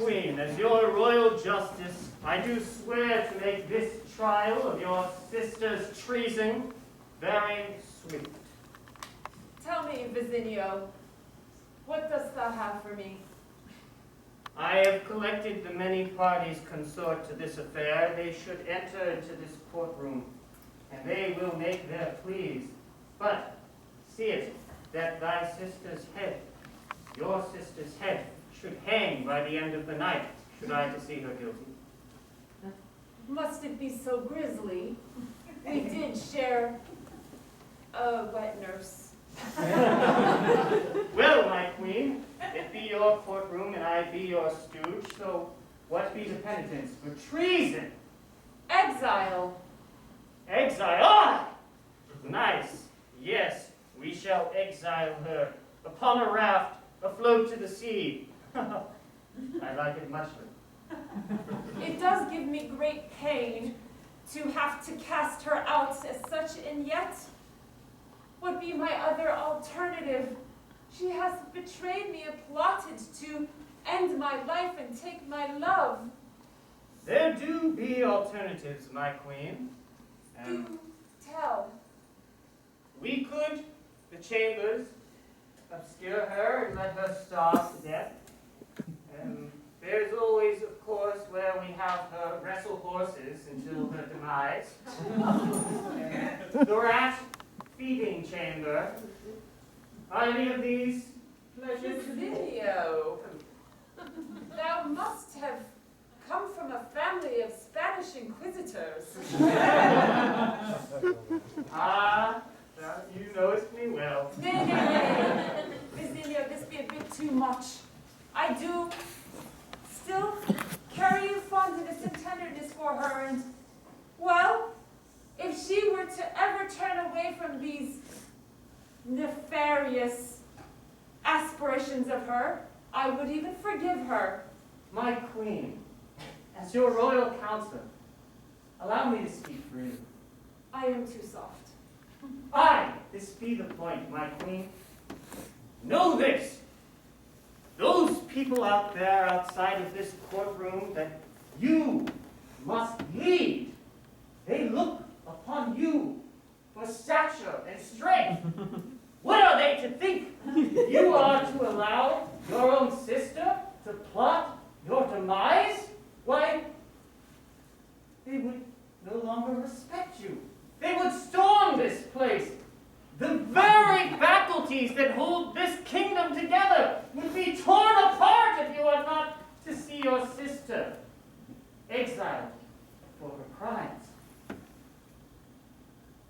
Queen, as your royal justice, I do swear to make this trial of your sister's treason very sweet. Tell me, Vizinio, what dost thou have for me? I have collected the many parties consort to this affair. They should enter into this courtroom, and they will make their pleas. But see it that thy sister's head, your sister's head, should hang by the end of the night, should I to see her guilty. Must it be so grisly? We did share a wet nurse. Well, my queen, it be your courtroom and I be your stooge, so what be the penitence for treason? Exile. Exile? Ah! Nice. Yes, we shall exile her upon a raft afloat to the sea. I like it muchly. It does give me great pain to have to cast her out as such, and yet, what be my other alternative? She has betrayed me and plotted to end my life and take my love. There do be alternatives, my queen. Do tell. We could, the chambers, obscure her and let her starve to death. There's always, of course, where we have her wrestle horses until her demise. The rat feeding chamber. Are any of these pleasures? Vizinio, thou must have come from a family of Spanish inquisitors. Ah, you knowest me well. Nay. Vizinio, this be a bit too much. I do still carry you fondness and tenderness for her, and, well, if she were to ever turn away from these nefarious aspirations of her, I would even forgive her. My queen, as your royal counselor, allow me to speak freely. I am too soft. Aye, this be the point, my queen. Know this. Those people out there outside of this courtroom that you must lead, they look upon you for stature and strength. What are they to think? You are to allow your own sister to plot your demise? Why, they would no longer respect you. They would storm this place. The very faculties that hold this kingdom together would be torn apart if you are not to see your sister exiled for her crimes.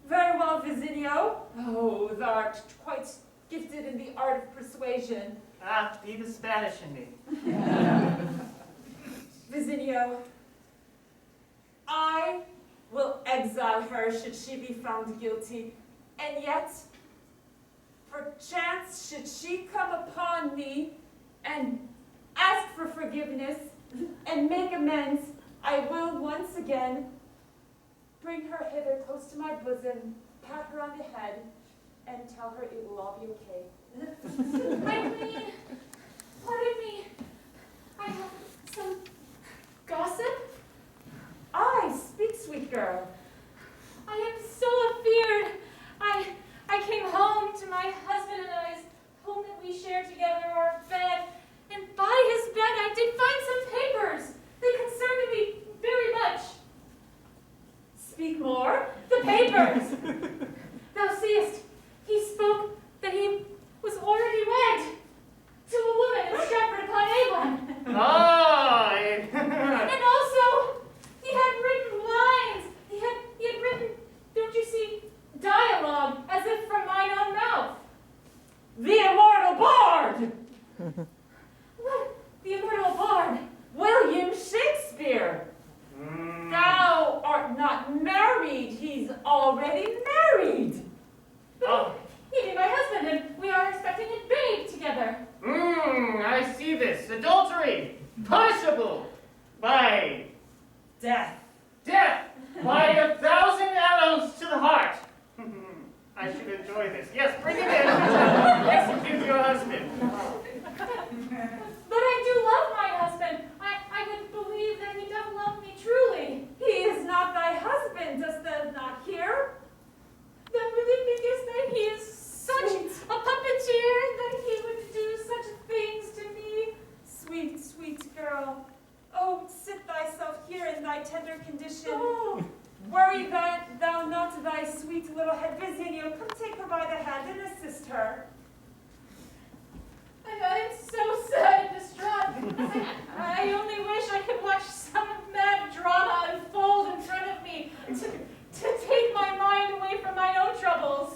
Very well, Vizinio. Oh, thou art quite gifted in the art of persuasion. Ah, be the Spanish in me. Vizinio, I will exile her should she be found guilty, and yet, perchance should she come upon me and ask for forgiveness and make amends, I will once again bring her hither close to my bosom, pat her on the head, and tell her it will all be okay. My queen, pardon me. I have some gossip. Aye, speak, sweet girl. I am so afeared. I came home to my husband and I's home that we share together, our bed, and by his bed I did find some papers. They concerned me very much. Speak more. The papers! Thou seest, he spoke that he was already wed to a woman in Stratford-upon-Avon. Aye! And also, he had written lines. He had written, don't you see, dialogue as if from mine own mouth. The immortal bard! What? The immortal bard? William Shakespeare! Thou art not married, he's already married! Oh. He be my husband, and we are expecting a babe together. I see this. Adultery, punishable by Death. death, by 1,000 arrows to the heart. I should enjoy this. Yes, bring it in. Execute your husband. But I do love my husband. I Oh, sit thyself here in thy tender condition. Worry thou not thy sweet little head. Visinio, come take her by the hand and assist her. I am so sad and distraught. I only wish I could watch some mad drama unfold in front of me to take my mind away from my own troubles.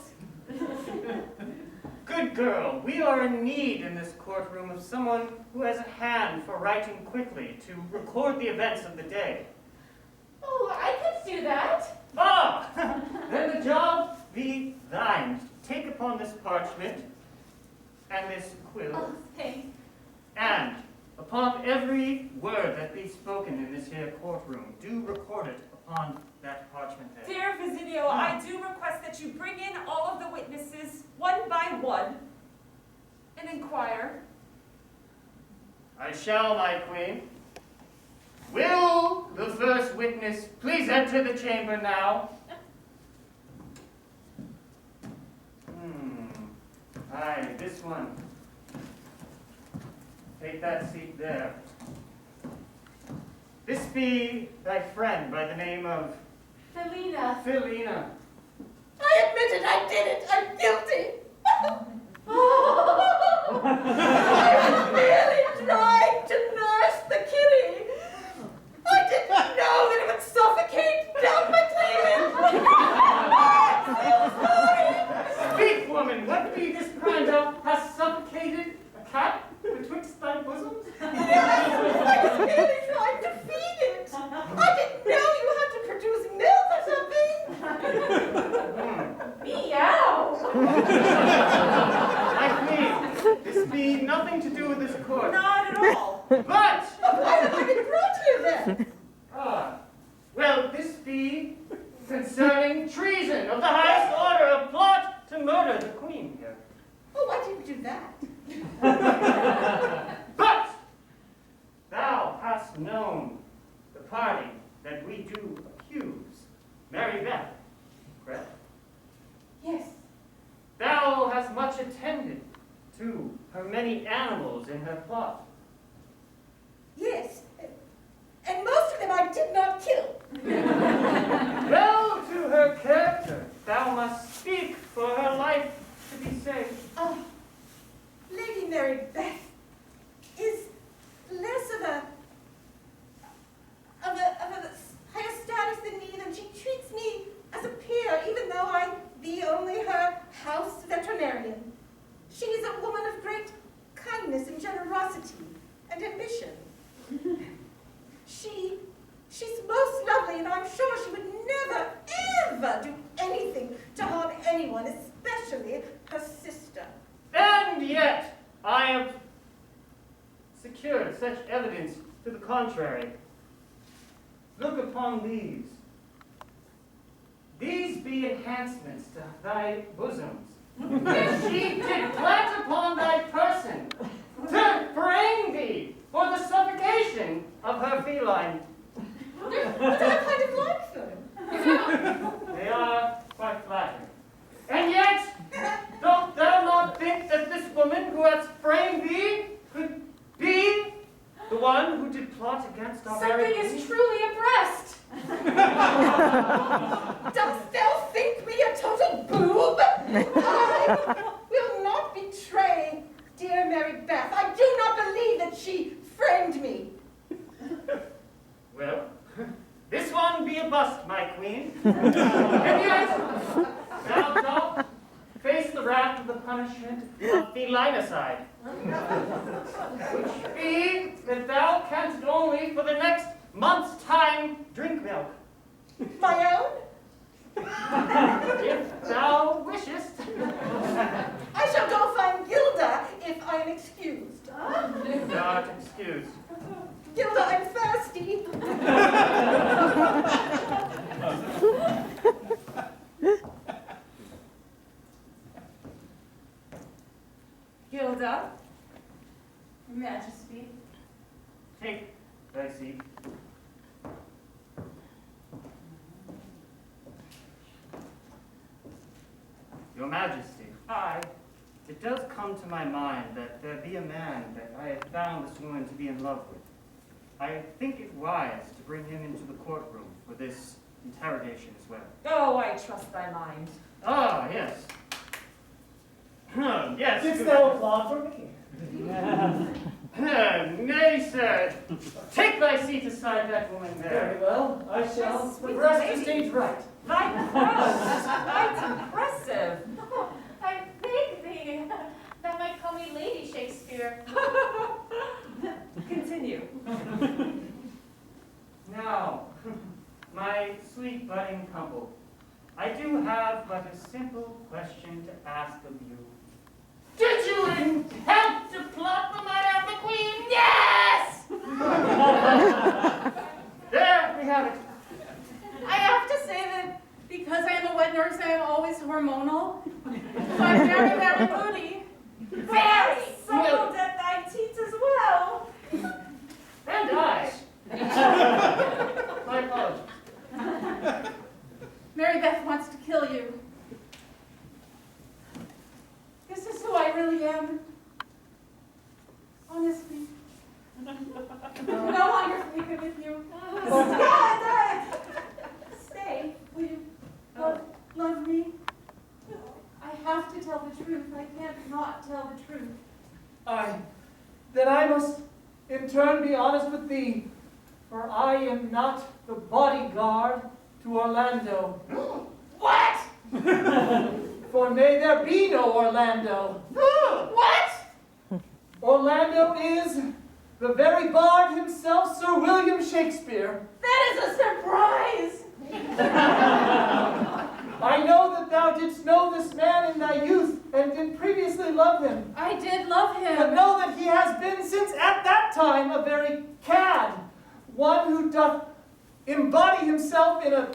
Good girl, we are in need in this courtroom of someone who has a hand for writing quickly to record the events of the day. Oh, I could do that. Ah! Then the job be thine. Take upon this parchment and this quill, Oh, thanks. and upon every word that be spoken in this here courtroom, do record it upon that parchment there. Dear Visinio, I do request that you bring in all of the witnesses one by one and inquire. I shall, my queen. Will the first witness please enter the chamber now? Aye, this one. Take that seat there. This be thy friend by the name of Felina. Felina. I admit it, I did it, I'm guilty. I was merely trying to nurse the kitty. I didn't know that it would suffocate down my cleavage. I'm so sorry. Speak, woman, what be this kind of has suffocated a cat betwixt thy bosoms? I was merely trying to feed it. I didn't know you had to produce milk or something. Meow. My queen, this be nothing to do with this court. Not at all. But, Why have I been brought here then? well, this be concerning treason of the highest order, a plot to murder the queen here. Oh, why didn't you do that? But thou hast known the party that we do accuse, Mary Beth, correct? Yes. Thou hast much attended to her many animals in her plot. Yes, and most of them I did not kill. Well, to her character, thou must speak for her life to be saved. Oh, Lady Mary Beth is less of a higher status than me, and she treats me as a peer, even though I be only her house veterinarian. She is a woman of great kindness and generosity and ambition. She's most lovely, and I'm sure she would never, ever do anything to harm anyone, especially her sister. And yet, I have secured such evidence to the contrary. Look upon these. These be enhancements to thy bosoms, which she did plant upon thy person, to frame thee for the suffocation of her feline. But I kind of like them. They are quite flattering. And yet, dost thou not think that this woman who hath framed thee could be the one who did plot against our very Something queen? is truly abreast. Dost thou think me a total boob? I will not betray dear Mary Beth. I do not believe that she framed me. Well, this one be a bust, my queen. And yet, thou dost face the wrath of the punishment of felinicide, which be that thou canst only for the next month's time drink milk. My own? If thou wishest. I shall go find Gilda if I am excused. Thou art excused. Gilda, I'm thirsty. Gilda, Your Majesty. Take thy seat. Your Majesty, it does come to my mind that there be a man that I have found this woman to be in love with. I think it wise to bring him into the courtroom for this interrogation as well. Oh, I trust thy mind. Ah, yes. Yes. Didst thou applaud for me? Nay, sir. Take thy seat aside that woman Very there. well, I shall. Yes, sweet Rest lady. the stage right. Thy prose, quite impressive. I beg thee that might call me Lady Shakespeare. Continue. Now, my sweet budding couple, I do have but a simple question to ask of you. Did you intend to plot the murder of the Queen? Yes! There we have it. I have to say that because I am a wet nurse, I am always hormonal. So I'm very, very moody. Very suppled at thy teats as well. And I. My apologies. Mary Beth wants to kill you. This is who I really am. Honestly. No longer sleeping with you. Stay. Will you love me? I have to tell the truth. I can't not tell the truth. Then I must in turn be honest with thee, for I am not the bodyguard to Orlando. What? For may there be no Orlando. What? Orlando is the very bard himself, Sir William Shakespeare. That is a surprise. I know that thou didst know this man in thy youth, and did previously love him. I did love him. But know that he has been since at that time a very cad, one who doth embody himself in a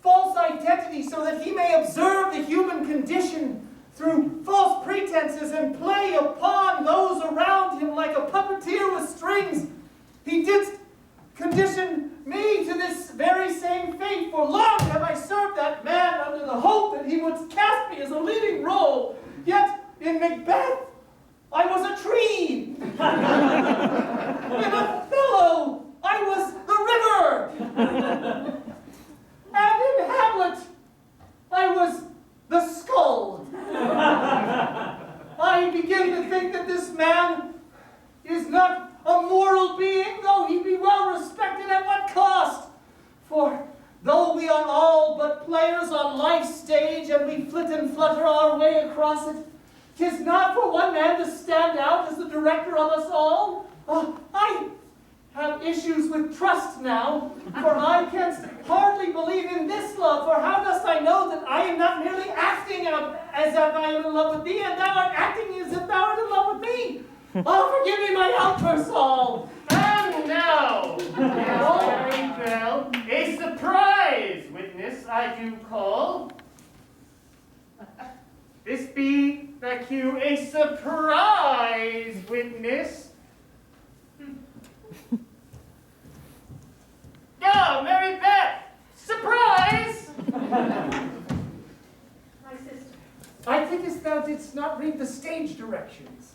false identity so that he may observe the human condition through false pretenses and play upon those around him like a puppeteer with strings. He did condition me to this very same fate, for long have I served that man under the hope that he would cast me as a leading role. Yet in Macbeth, I was a tree. In Othello, I was the river. And in Hamlet, I was the skull. I begin to think that this man is not a moral being, though he be well respected at what cost. For though we are all but players on life's stage, and we flit and flutter our way across it, 'tis not for one man to stand out as the director of us all. I have issues with trust now, for I can hardly believe in this love, for how dost I know that I am not merely acting out as if I am in love with thee, and thou art acting as if thou art in love with me? Oh, forgive me my outbursts all. And now, very well, a surprise witness I do call. This be, thank you, a surprise witness. Oh, Mary Beth, surprise! My sister. I thinkest thou didst not read the stage directions.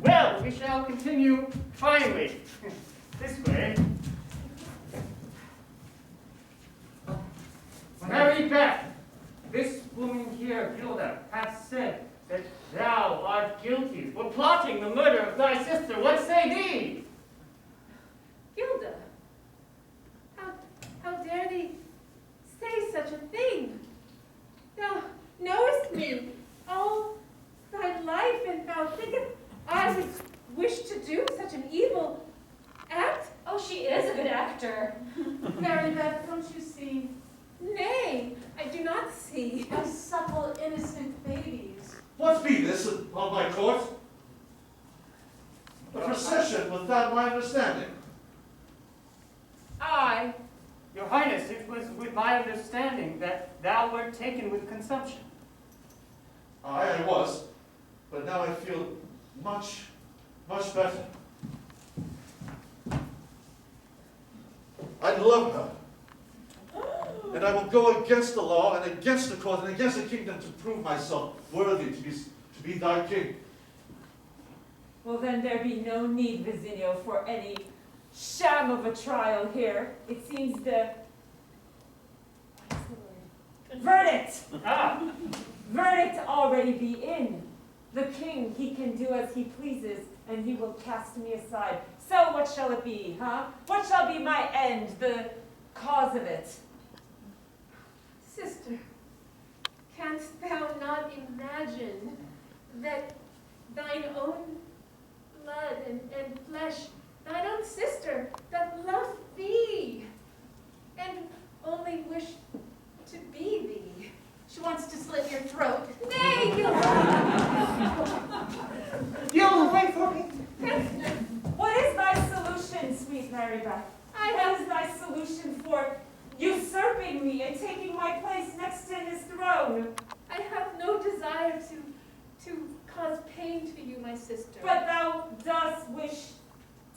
Well, we shall continue finally. This way. Mary Beth, this woman here, Gilda, hath said that thou art guilty for plotting the murder of thy sister. What say thee? Gilda, how dare thee say such a thing? Thou knowest me all thy life, and thou thinkest I would wish to do such an evil act? Oh, she is a good actor. Mary Beth, don't you see? Nay, I do not see. I supple innocent babies. What be this upon my court? A procession without my understanding. I. Your Highness, it was with my understanding that thou wert taken with consumption. I was, but now I feel much, much better. I love her. And I will go against the law and against the court and against the kingdom to prove myself worthy to be thy king. Well, then there be no need, Vizinio, for any sham of a trial here. It seems the... What is the word? Verdict! Ah, Verdict already be in. The king, he can do as he pleases, and he will cast me aside. So what shall it be, huh? What shall be my end, the cause of it? Sister, canst thou not imagine that thine own blood and flesh, thine own sister that loved thee, and only wished to be thee? She wants to slit your throat. Nay, You'll wait for me. What is thy solution, sweet Mary Beth? What is thy solution for usurping me and taking my place next to his throne? I have no desire to cause pain to you, my sister. But thou dost wish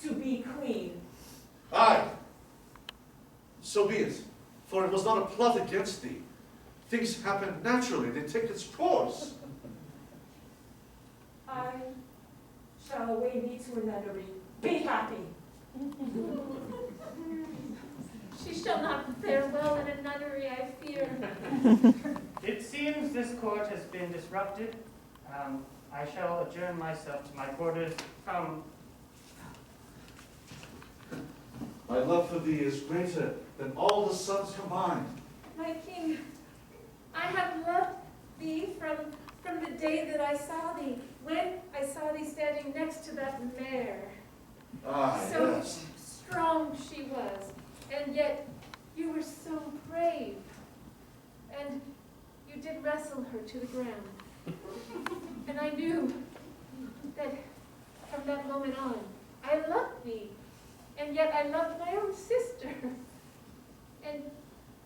to be queen. Aye. So be it, for it was not a plot against thee. Things happen naturally, they take its course. I shall away thee to a nunnery. Be happy. She shall not fare well in a nunnery, I fear. it seems this court has been disrupted. I shall adjourn myself to my quarters. My love for thee is greater than all the suns combined. My king, I have loved thee from the day that I saw thee, when I saw thee standing next to that mare. Ah, So yes. strong she was, and yet you were so brave. And you did wrestle her to the ground. And I knew that from that moment on, I loved thee, and yet I loved my own sister. And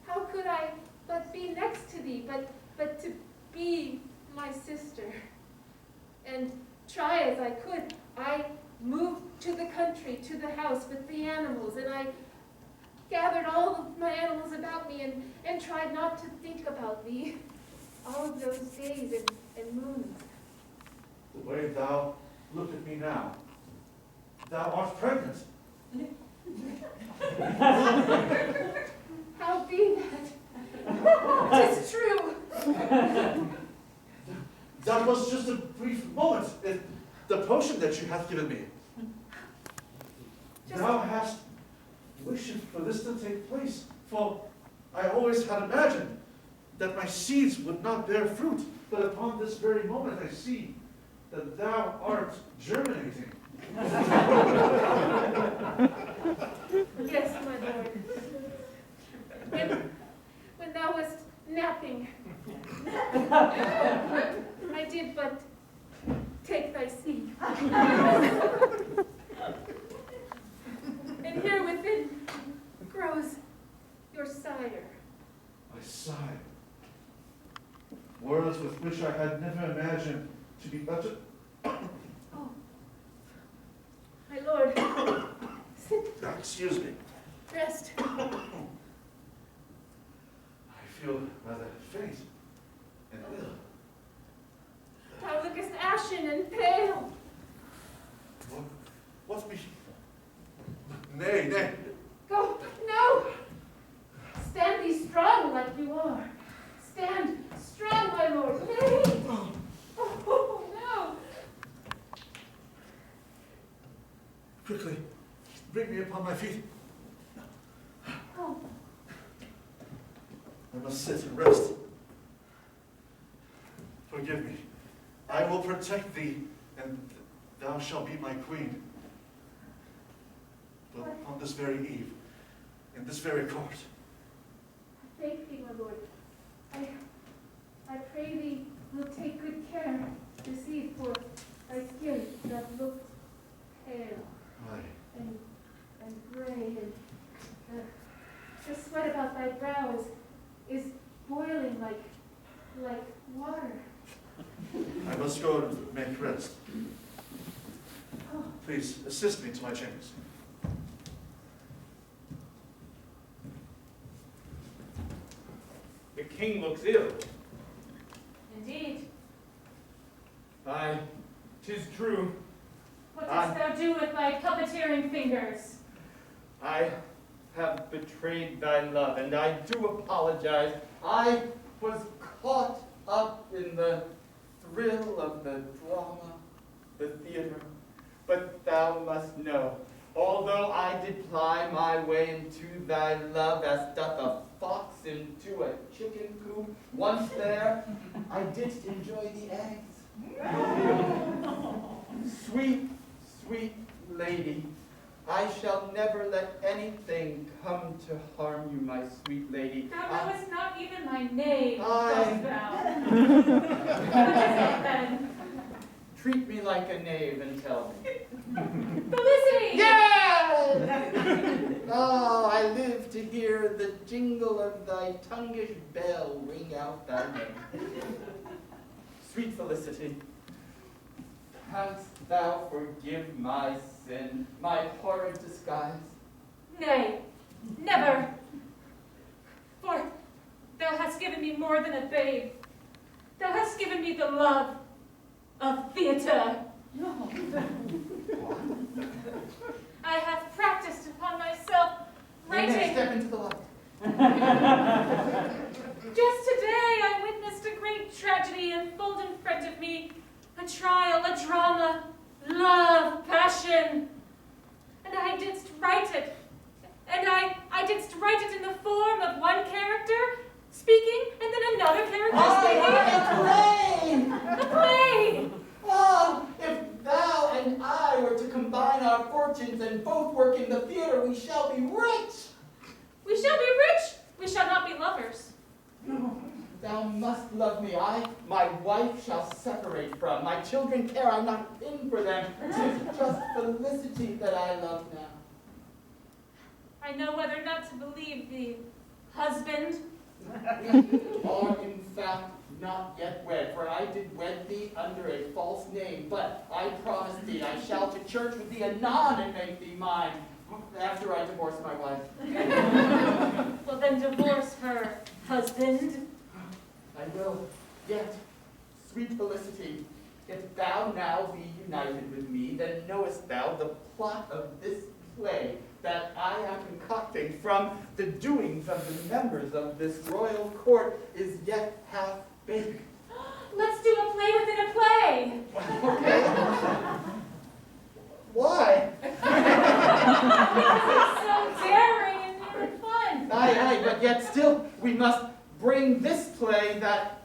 how could I but be next to thee, but to be my sister? And try as I could, I moved to the country, to the house with the animals, and I gathered all of my animals about me and tried not to think about thee all of those days and moons. The way thou look at me now, thou art pregnant. How be that? 'Tis true. That was just a brief moment. The potion that you have given me. Thou hast wished for this to take place, for I always had imagined that my seeds would not bear fruit, but upon this very moment I see that thou art germinating. Yes, my lord. When thou wast napping, I did but take thy seed. And here within grows your sire. My sire. Words with which I had never imagined to be uttered. Oh, my lord, sit, Excuse me. rest. I feel rather faint and ill. Thou lookest ashen and pale. What me? Nay, nay. Go, no! Stand thee strong like you are. Stand strong, my lord. Nay! Oh, no! Quickly, bring me upon my feet. Oh, I must sit and rest. Forgive me. I will protect thee, and thou shalt be my queen. But on this very eve, in this very court. thank thee, my lord. I pray thee will take good care this eve for thy skin that looked pale Aye. and gray, and the sweat about thy brow is boiling like water. I must go and make rest. Oh, Please assist me to my chambers. The king looks ill. Indeed. Aye, 'tis true. What dost thou do with thy puppeteering fingers? I have betrayed thy love, and I do apologize. I was caught up in the thrill of the drama, the theater. But thou must know, although I did ply my way into thy love as doth a fox into a chicken coop, once there, I didst enjoy the eggs. Sweet, sweet lady, I shall never let anything come to harm you, my sweet lady. Thou knowest not even my name, I- dost thou? What is it, then? Treat me like a knave and tell me. Felicity! Yes! Oh, I live to hear the jingle of thy tonguish bell ring out thy name. Sweet Felicity, canst thou forgive my sin, my horrid disguise? Nay, never. For thou hast given me more than a babe. Thou hast given me the love of theater. I have practiced upon myself writing. Step into the light. Just today I witnessed a great tragedy unfold in front of me. A trial, a drama, love, passion. And I didst write it. And I didst write it in the form of one character speaking and then another character speaking. A play! Oh, if thou and I were to combine our fortunes and both work in the theater, we shall be rich. We shall be rich. We shall not be lovers. Thou must love me. I, my wife, shall separate from. My children care I not a pin for them. 'Tis just Felicity that I love now. I know whether not to believe thee, husband. We are in fact not yet wed, for I did wed thee under a false name, but I promise thee I shall to church with thee anon and make thee mine, after I divorce my wife. Well, then divorce her, husband. I will. Yet, sweet Felicity, if thou now be united with me, then knowest thou the plot of this play that I am concocting from the doings of the members of this royal court is yet half baked. Let's do a play within a play. Okay. Why? Because it's so daring and fun. Aye, but yet still we must bring this play that